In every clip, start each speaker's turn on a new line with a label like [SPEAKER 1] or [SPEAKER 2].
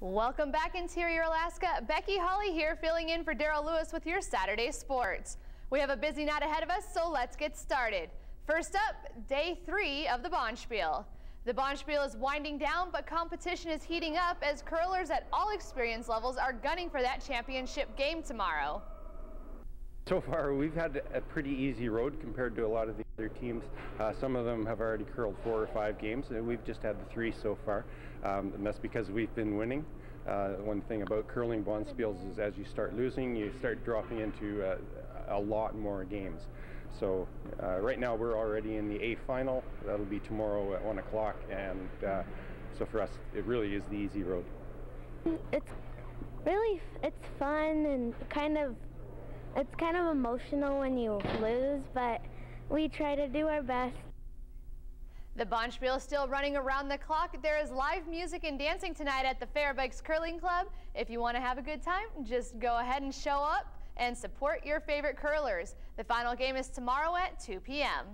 [SPEAKER 1] Welcome back, Interior Alaska. Becky Hawley here, filling in for Daryl Lewis with your Saturday sports. We have a busy night ahead of us, so let's get started. First up, day 3 of the Bonspiel. The Bonspiel is winding down, but competition is heating up as curlers at all experience levels are gunning for that championship game tomorrow.
[SPEAKER 2] So far, we've had a pretty easy road compared to a lot of the other teams. Some of them have already curled 4 or 5 games, and we've just had the 3 so far. And that's because we've been winning. One thing about curling Bonspiels is as you start losing, you start dropping into a lot more games. So right now we're already in the A final. That'll be tomorrow at 1 o'clock, and so for us, it really is the easy road.
[SPEAKER 3] It's fun and it's kind of emotional when you lose, but we try to do our best.
[SPEAKER 1] The Bonspiel is still running around the clock. There is live music and dancing tonight at the Fairbanks Curling Club. If you want to have a good time, just go ahead and show up and support your favorite curlers. The final game is tomorrow at 2 p.m.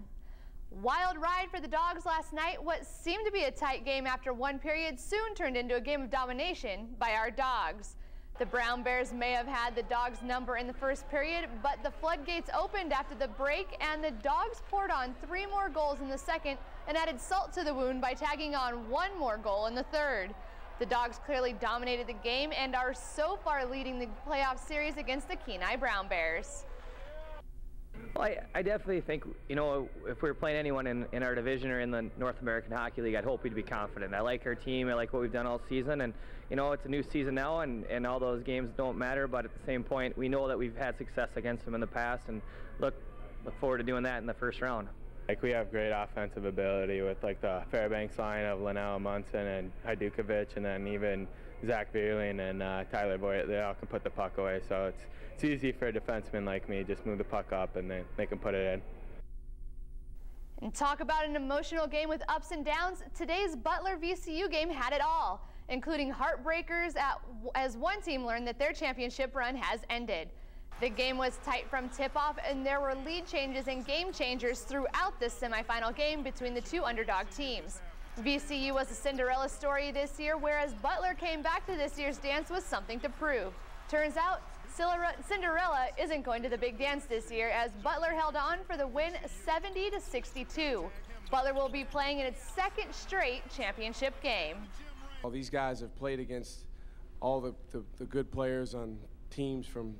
[SPEAKER 1] Wild ride for the Dogs last night. What seemed to be a tight game after one period soon turned into a game of domination by our Dogs. The Brown Bears may have had the Dogs' number in the first period, but the floodgates opened after the break, and the Dogs poured on 3 more goals in the second and added salt to the wound by tagging on 1 more goal in the third. The Dogs clearly dominated the game and are so far leading the playoff series against the Kenai Brown Bears.
[SPEAKER 4] Well, I definitely think, you know, if we were playing anyone in our division or in the North American Hockey League, I'd hope we'd be confident. I like our team. I like what we've done all season. And, you know, it's a new season now, and all those games don't matter. But at the same point, we know that we've had success against them in the past, and look forward to doing that in the first round.
[SPEAKER 5] Like, we have great offensive ability with, like, the Fairbanks line of Linnell Munson and Hajdukovic, and then even Zach Vierling and Tyler Boyd. They all can put the puck away, so it's easy for a defenseman like me. Just move the puck up and then they can put it in.
[SPEAKER 1] And talk about an emotional game with ups and downs. Today's Butler VCU game had it all, including heartbreakers as one team learned that their championship run has ended. The game was tight from tip-off, and there were lead changes and game changers throughout this semifinal game between the 2 underdog teams. VCU was a Cinderella story this year, whereas Butler came back to this year's dance with something to prove. Turns out, Cinderella isn't going to the big dance this year, as Butler held on for the win 70-62. Butler will be playing in its 2nd straight championship game.
[SPEAKER 6] Well, these guys have played against all the good players on teams from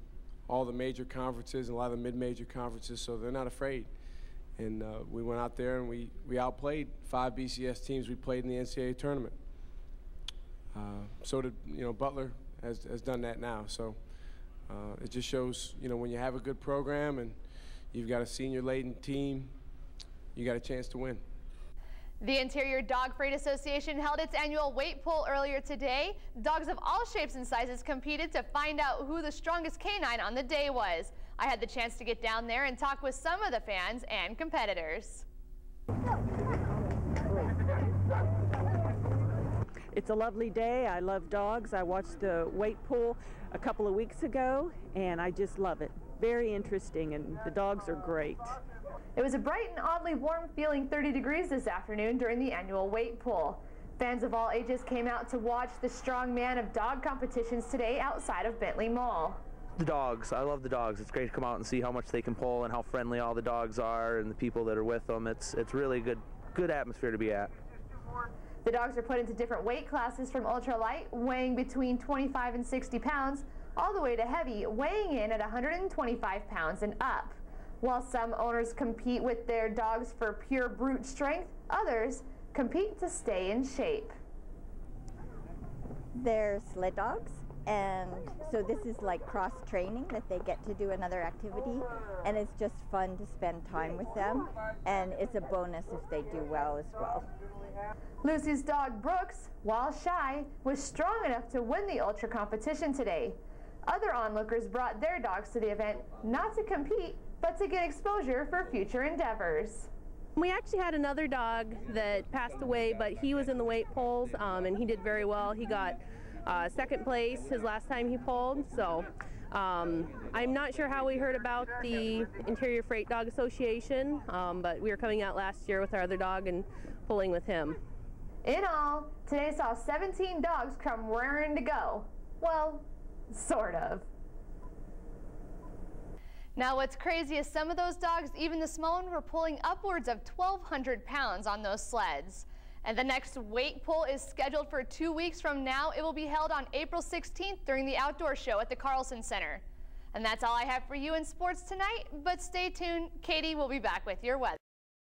[SPEAKER 6] all the major conferences and a lot of the mid-major conferences, so they're not afraid. And we went out there and we outplayed 5 BCS teams we played in the NCAA tournament. So did, you know, Butler has done that now. So it just shows, you know, when you have a good program and you've got a senior-laden team, you got a chance to win.
[SPEAKER 1] The Interior Dog Freight Association held its annual weight poll earlier today. Dogs of all shapes and sizes competed to find out who the strongest canine on the day was. I had the chance to get down there and talk with some of the fans and competitors.
[SPEAKER 7] It's a lovely day. I love dogs. I watched the weight pool a couple of weeks ago, and I just love it. Very interesting, and the dogs are great.
[SPEAKER 1] It was a bright and oddly warm feeling 30 degrees this afternoon during the annual weight pool. Fans of all ages came out to watch the strongman of dog competitions today outside of Bentley Mall.
[SPEAKER 8] The dogs. I love the dogs. It's great to come out and see how much they can pull and how friendly all the dogs are and the people that are with them. It's really good atmosphere to be at.
[SPEAKER 1] The dogs are put into different weight classes, from ultralight, weighing between 25 and 60 pounds, all the way to heavy, weighing in at 125 pounds and up. While some owners compete with their dogs for pure brute strength, others compete to stay in shape.
[SPEAKER 9] They're sled dogs, and so this is like cross training that they get to do another activity, and it's just fun to spend time with them, and it's a bonus if they do well as well.
[SPEAKER 1] Lucy's dog Brooks, while shy, was strong enough to win the ultra competition today. Other onlookers brought their dogs to the event not to compete, but to get exposure for future endeavors.
[SPEAKER 10] We actually had another dog that passed away, but he was in the weight polls, and he did very well. He got 2nd place his last time he pulled, so I'm not sure how we heard about the Interior Freight Dog Association, but we were coming out last year with our other dog and pulling with him.
[SPEAKER 1] In all, today saw 17 dogs come raring to go. Well, sort of. Now what's crazy is some of those dogs, even the small ones, were pulling upwards of 1,200 pounds on those sleds. And the next weight pull is scheduled for 2 weeks from now. It will be held on April 16th during the outdoor show at the Carlson Center. And that's all I have for you in sports tonight, but stay tuned. Katie will be back with your weather.